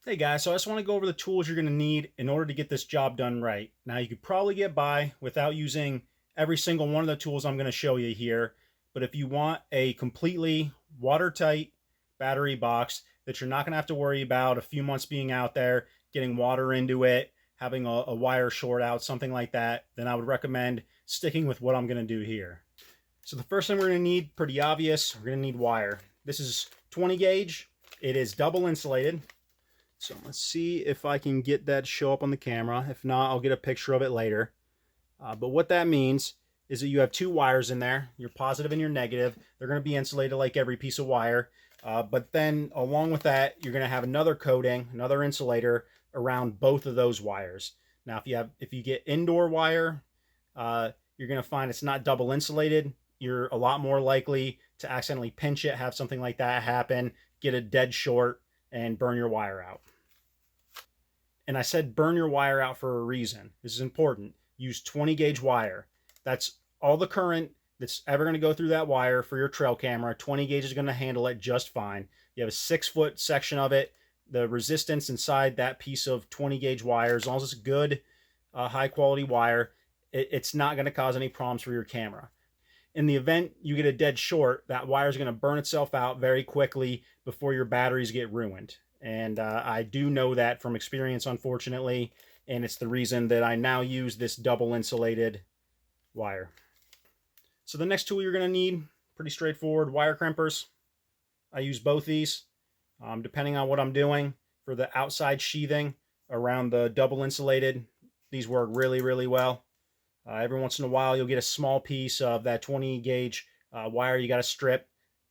Hey guys, so I just want to go over the tools you're going to need in order to get this job done right. Now you could probably get by without using every single one of the tools I'm going to show you here, but if you want a completely watertight battery box that you're not going to have to worry about a few months being out there, getting water into it, having a wire short out, something like that, then I would recommend sticking with what I'm going to do here. So the first thing we're going to need, pretty obvious, we're going to need wire. This is 20 gauge. It is double insulated. So let's see if I can get that to show up on the camera. If not, I'll get a picture of it later. But what that means is that you have two wires in there, your positive and your negative. They're going to be insulated like every piece of wire. But then along with that, you're going to have another coating, another insulator around both of those wires. Now, if you get indoor wire, you're going to find it's not double insulated. You're a lot more likely to accidentally pinch it, have something like that happen, get a dead short, and burn your wire out. And I said burn your wire out for a reason. This is important. Use 20 gauge wire. That's all the current that's ever going to go through that wire for your trail camera. 20 gauge is going to handle it just fine. You have a 6-foot section of it. The resistance inside that piece of 20 gauge wire, as long as it's good, high quality wire, it's not going to cause any problems for your camera. In the event you get a dead short, that wire is going to burn itself out very quickly before your batteries get ruined. And I do know that from experience, unfortunately, and it's the reason that I now use this double insulated wire. So the next tool you're going to need, pretty straightforward, wire crimpers. I use both these, depending on what I'm doing. For the outside sheathing around the double insulated, these work really, really well. Every once in a while, you'll get a small piece of that 20 gauge wire you got to strip.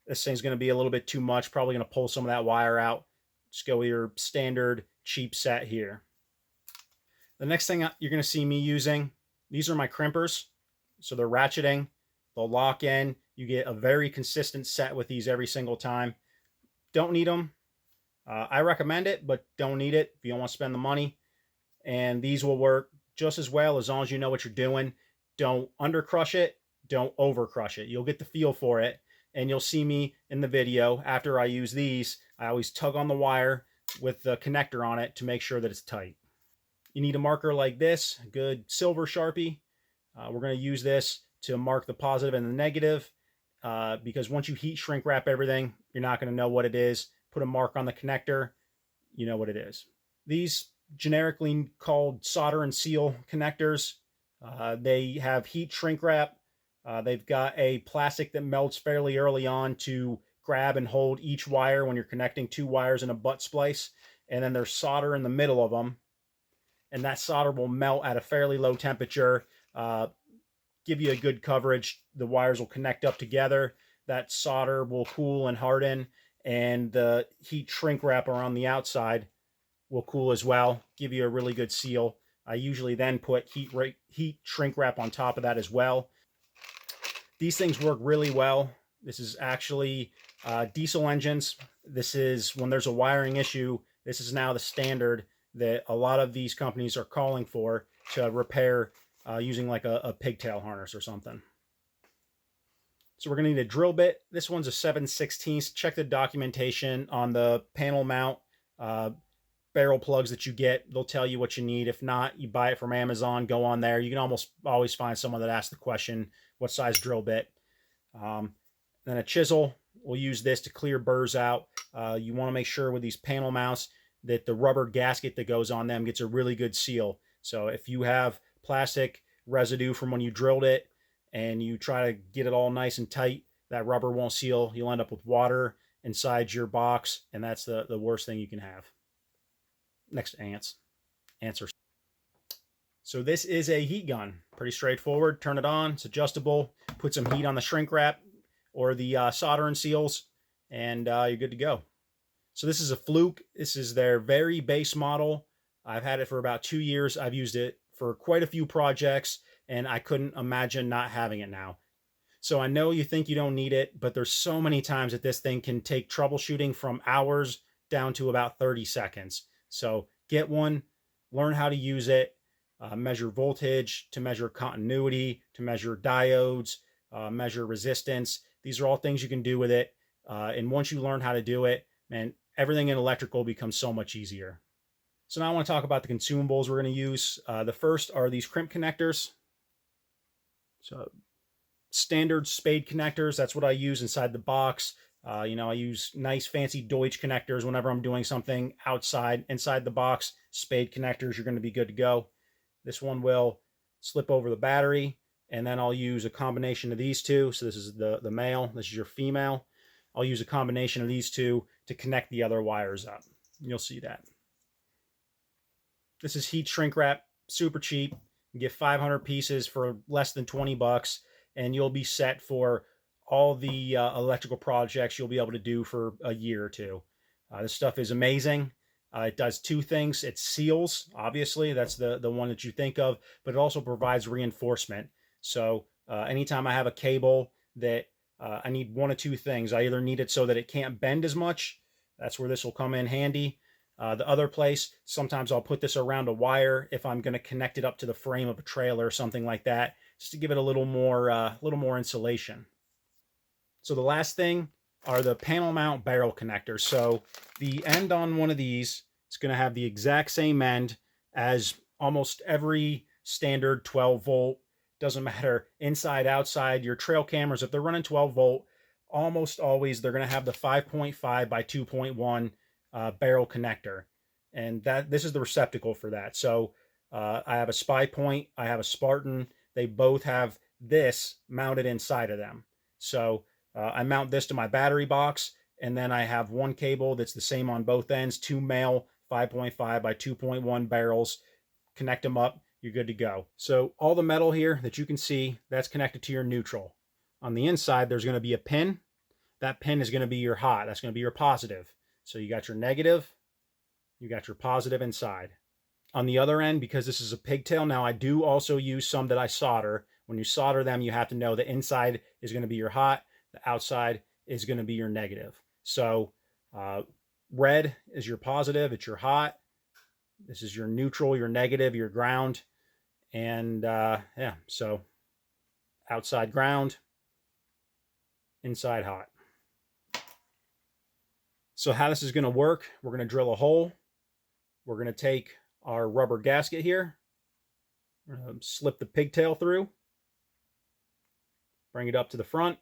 This thing's going to be a little bit too much, probably going to pull some of that wire out. Just go with your standard cheap set here. The next thing you're going to see me using, these are my crimpers. So they're ratcheting, they'll lock in. You get a very consistent set with these every single time. Don't need them. I recommend it, but don't need it if you don't want to spend the money. And these will work just as well as long as you know what you're doing. Don't under crush it, don't over crush it. You'll get the feel for it. And you'll see me in the video after I use these. I always tug on the wire with the connector on it to make sure that it's tight. You need a marker like this, a good silver Sharpie. We're going to use this to mark the positive and the negative because once you heat shrink wrap everything, you're not going to know what it is. Put a mark on the connector, you know what it is. These generically called solder and seal connectors, they have heat shrink wrap. They've got a plastic that melts fairly early on to grab and hold each wire when you're connecting two wires in a butt splice. And then there's solder in the middle of them. And that solder will melt at a fairly low temperature, give you a good coverage. The wires will connect up together. That solder will cool and harden. And the heat shrink wrap around the outside will cool as well, give you a really good seal. I usually then put heat shrink wrap on top of that as well. These things work really well. This is actually diesel engines. This is when there's a wiring issue. This is now the standard that a lot of these companies are calling for to repair using like a pigtail harness or something. So we're going to need a drill bit. This one's a 7/16. Check the documentation on the panel mount barrel plugs that you get. They'll tell you what you need. If not, you buy it from Amazon, go on there. You can almost always find someone that asks the question, what size drill bit? Then a chisel. We'll use this to clear burrs out. You want to make sure with these panel mounts that the rubber gasket that goes on them gets a really good seal. So if you have plastic residue from when you drilled it and you try to get it all nice and tight, that rubber won't seal. You'll end up with water inside your box, and that's the worst thing you can have. Next, answer. So this is a heat gun. Pretty straightforward. Turn it on. It's adjustable. Put some heat on the shrink wrap or the solder and seals, and you're good to go. So this is a Fluke. This is their very base model. I've had it for about 2 years. I've used it for quite a few projects, and I couldn't imagine not having it now. So I know you think you don't need it, but there's so many times that this thing can take troubleshooting from hours down to about 30 seconds. So get one, learn how to use it, measure voltage, to measure continuity, to measure diodes, measure resistance. These are all things you can do with it. And once you learn how to do it, man, everything in electrical becomes so much easier. So now I want to talk about the consumables we're going to use. The first are these crimp connectors. So standard spade connectors, that's what I use inside the box. I use nice fancy Deutsch connectors whenever I'm doing something outside. Inside the box, spade connectors, you're going to be good to go. This one will slip over the battery, and then I'll use a combination of these two. So this is the male, this is your female. I'll use a combination of these two to connect the other wires up. You'll see that. This is heat shrink wrap, super cheap. You get 500 pieces for less than 20 bucks, and you'll be set for all the electrical projects you'll be able to do for a year or two. This stuff is amazing. It does two things. It seals, obviously, that's the one that you think of, but it also provides reinforcement. So anytime I have a cable that I need one of two things, I either need it so that it can't bend as much. That's where this will come in handy. The other place, sometimes I'll put this around a wire if I'm going to connect it up to the frame of a trailer or something like that, just to give it a little more insulation. So the last thing are the panel mount barrel connectors. So the end on one of these is going to have the exact same end as almost every standard 12 volt. Doesn't matter inside, outside, your trail cameras, if they're running 12 volt, almost always they're going to have the 5.5 by 2.1 barrel connector. And this is the receptacle for that. So I have a Spypoint, I have a Spartan. They both have this mounted inside of them. So I mount this to my battery box, and then I have one cable that's the same on both ends, two male 5.5 by 2.1 barrels. Connect them up, you're good to go. So all the metal here that you can see, that's connected to your neutral. On the inside, there's going to be a pin. That pin is going to be your hot. That's going to be your positive. So you got your negative, you got your positive inside. On the other end, because this is a pigtail, now I do also use some that I solder. When you solder them, you have to know the inside is going to be your hot, the outside is going to be your negative. So red is your positive, it's your hot. This is your neutral, your negative, your ground. And yeah, so outside ground, inside hot. So how this is going to work, we're going to drill a hole. We're going to take our rubber gasket here, we're going to slip the pigtail through, bring it up to the front.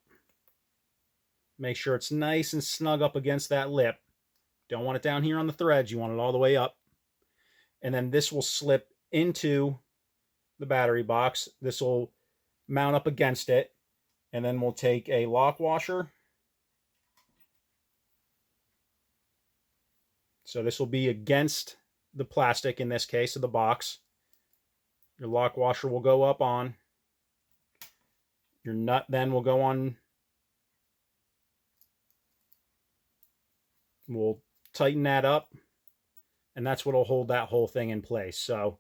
Make sure it's nice and snug up against that lip. Don't want it down here on the threads. You want it all the way up. And then this will slip into the battery box. This will mount up against it. And then we'll take a lock washer. So this will be against the plastic, in this case, of the box. Your lock washer will go up on. Your nut then will go on. We'll tighten that up, and that's what will hold that whole thing in place. So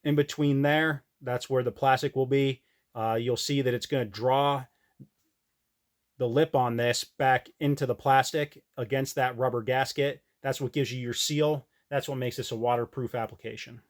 in between there, that's where the plastic will be. You'll see that it's going to draw the lip on this back into the plastic against that rubber gasket. That's what gives you your seal. That's what makes this a waterproof application.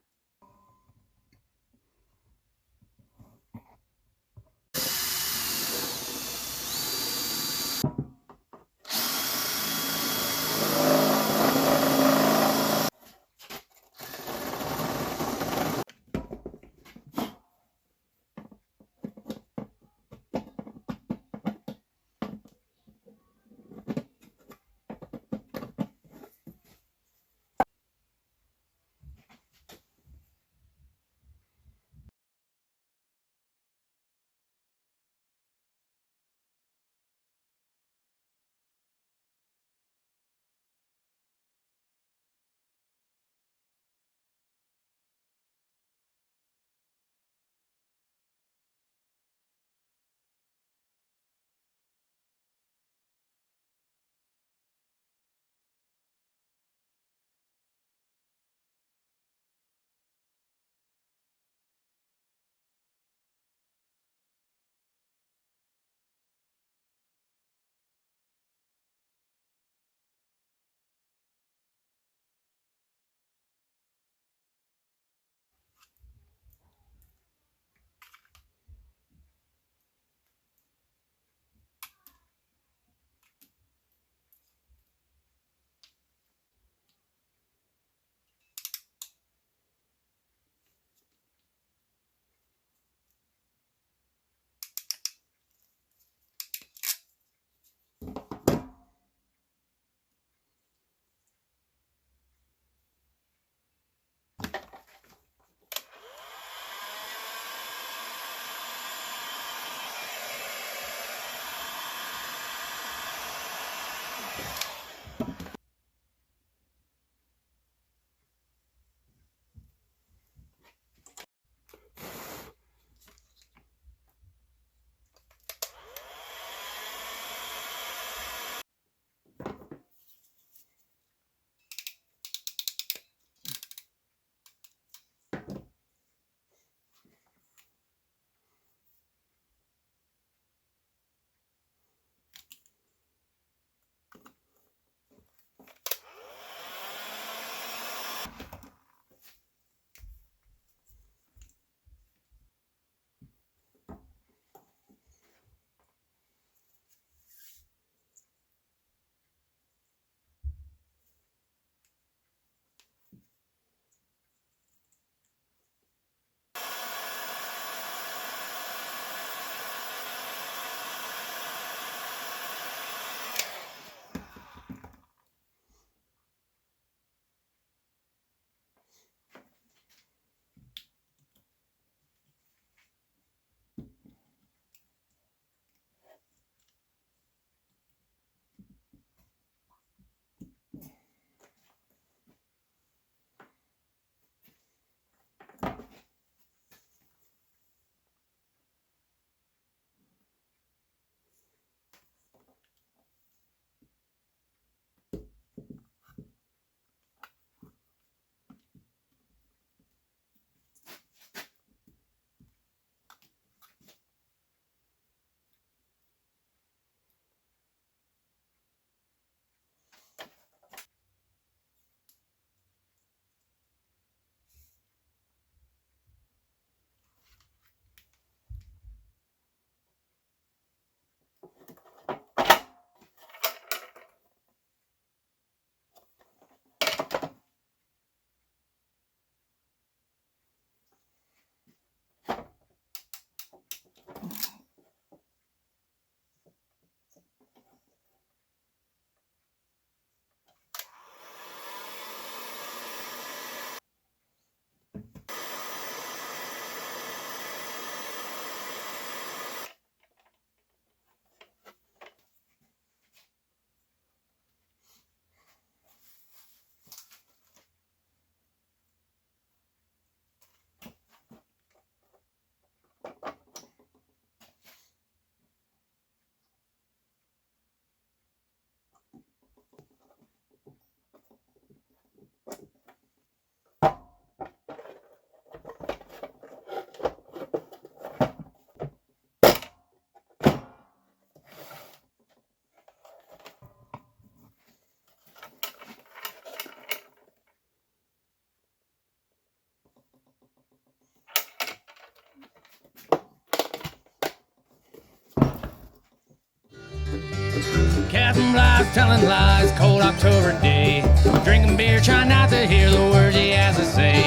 telling lies, cold October day. Drinking beer, trying not to hear the words he has to say.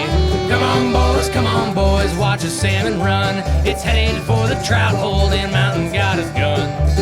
Come on boys, watch a salmon run. It's headed for the trout hole, and Mountain got his gun.